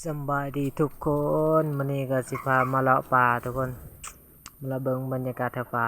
สำบายดีทุกคนวันนี้ก็สิพามาเลาะป่าทุกคนมาเบิ่งบรรยากาศแถวป่า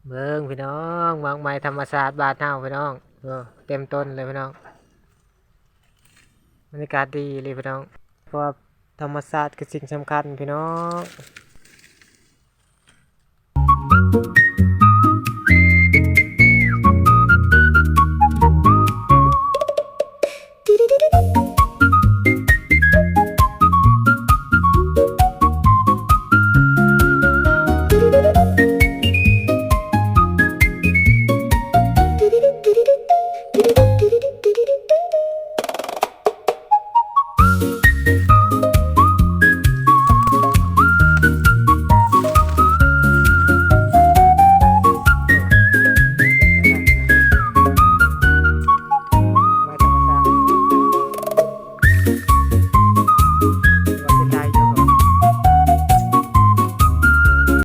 เบิ่งพี่น้องวางไม้ธรรมศาสตร์บาดเฮาพี่น้องเต็มต้นเลยพี่น้องบรรยากาศดีเลยพี่น้องเพราะว่าธรรมศาสตร์คือสิ่งสำคัญพี่น้อง